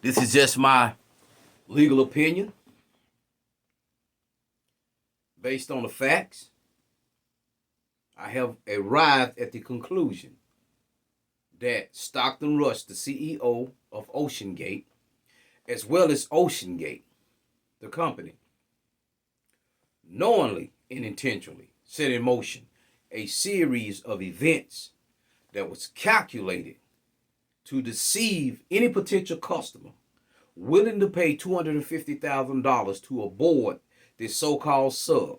This is just my legal opinion based on the facts. I have arrived at the conclusion that Stockton Rush, the CEO of OceanGate, as well as OceanGate, the company, knowingly and intentionally set in motion a series of events that was calculated to deceive any potential customer willing to pay $250,000 to aboard this so-called sub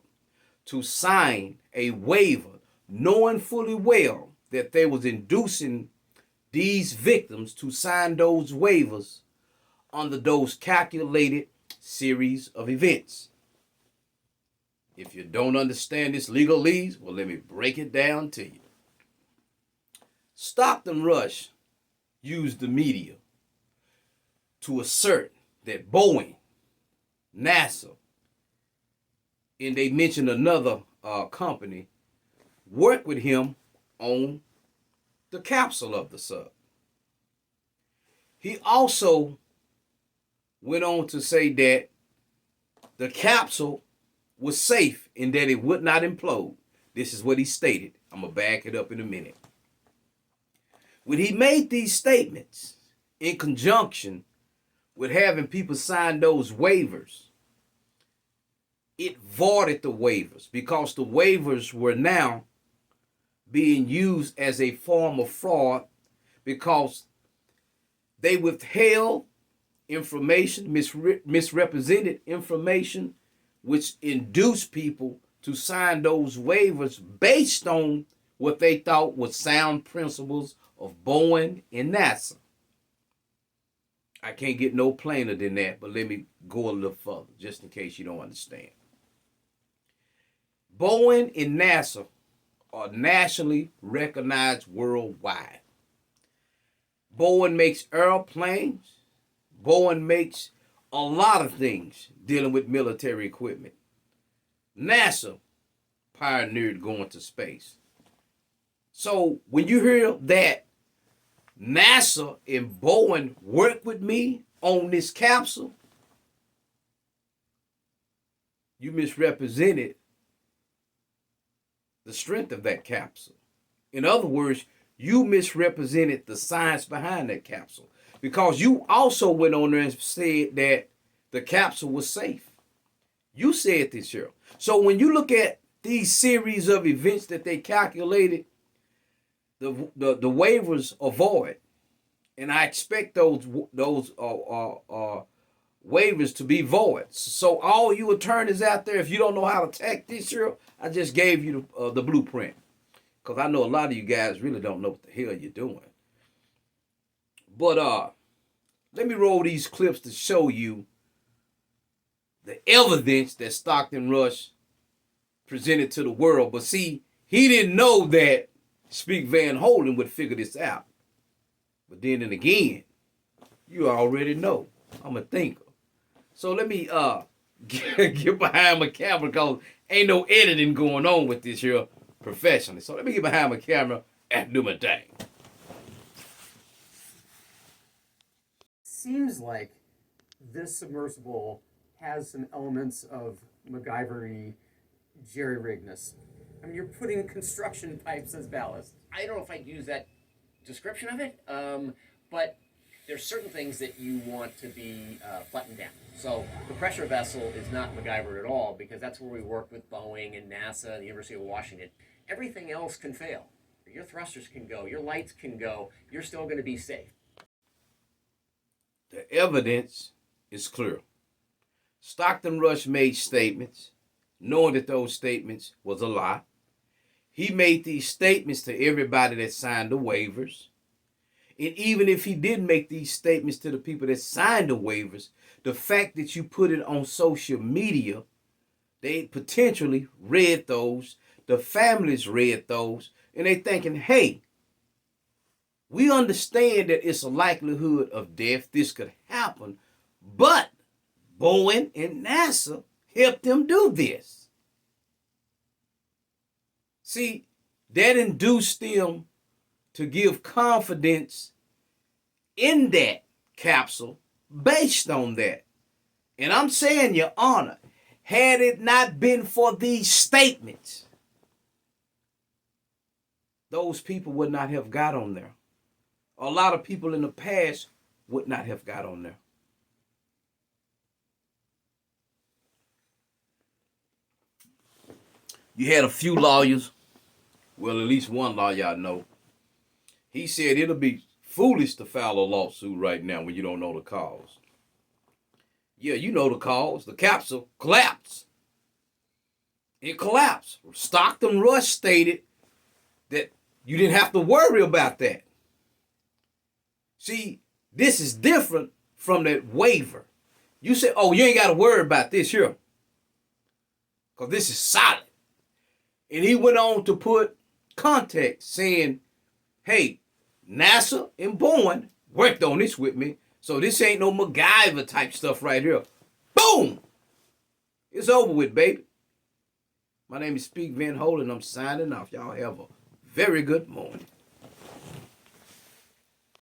to sign a waiver, knowing fully well that they was inducing these victims to sign those waivers under those calculated series of events. If you don't understand this legalese, well, let me break it down to you. Stockton Rush used the media to assert that Boeing, NASA, and they mentioned another company, worked with him on the capsule of the sub. He also went on to say that the capsule was safe and that it would not implode. This is what he stated. I'm going to back it up in a minute. When he made these statements in conjunction with having people sign those waivers, it voided the waivers because the waivers were now being used as a form of fraud because they withheld information, misrepresented information, which induced people to sign those waivers based on what they thought was sound principles of Boeing and NASA. I can't get no plainer than that, but let me go a little further, just in case you don't understand. Boeing and NASA are nationally recognized worldwide. Boeing makes airplanes. Boeing makes a lot of things dealing with military equipment. NASA pioneered going to space. So when you hear that NASA and Boeing work with me on this capsule, you misrepresented the strength of that capsule. In other words, you misrepresented the science behind that capsule because you also went on there and said that the capsule was safe. You said this here. So when you look at these series of events that they calculated, the waivers are void, and I expect those waivers to be void. So all you attorneys out there, if you don't know how to attack this here, I just gave you the blueprint because I know a lot of you guys really don't know what the hell you're doing. But let me roll these clips to show you the evidence that Stockton Rush presented to the world. But see, he didn't know that Speak Van Holden would figure this out. But then and again, you already know I'm a thinker. So let me get behind my camera because ain't no editing going on with this here professionally. So let me get behind my camera and do my thing. Seems like this submersible has some elements of MacGyver-y jerry-rigness. I mean, you're putting construction pipes as ballast. I don't know if I'd use that description of it, but there's certain things that you want to be flattened down. So the pressure vessel is not MacGyver at all because that's where we work with Boeing and NASA and the University of Washington. Everything else can fail. Your thrusters can go, your lights can go, you're still going to be safe. The evidence is clear. Stockton Rush made statements, knowing that those statements was a lie. He made these statements to everybody that signed the waivers. And even if he did make these statements to the people that signed the waivers, the fact that you put it on social media, they potentially read those, the families read those, and they thinking, hey, we understand that it's a likelihood of death. This could happen, but Boeing and NASA helped them do this. See, that induced them to give confidence in that capsule based on that. And I'm saying, Your Honor, had it not been for these statements, those people would not have got on there. A lot of people in the past would not have got on there. You had a few lawyers, well, at least one lawyer I know. He said it'll be foolish to file a lawsuit right now when you don't know the cause. Yeah, you know the cause. The capsule collapsed. It collapsed. Stockton Rush stated that you didn't have to worry about that. See, this is different from that waiver. You say, oh, you ain't got to worry about this here, because this is solid. And he went on to put context saying, hey, NASA and Boeing worked on this with me, so this ain't no MacGyver type stuff right here. Boom! It's over with, baby. My name is Speak Van Hole, and I'm signing off. Y'all have a very good morning.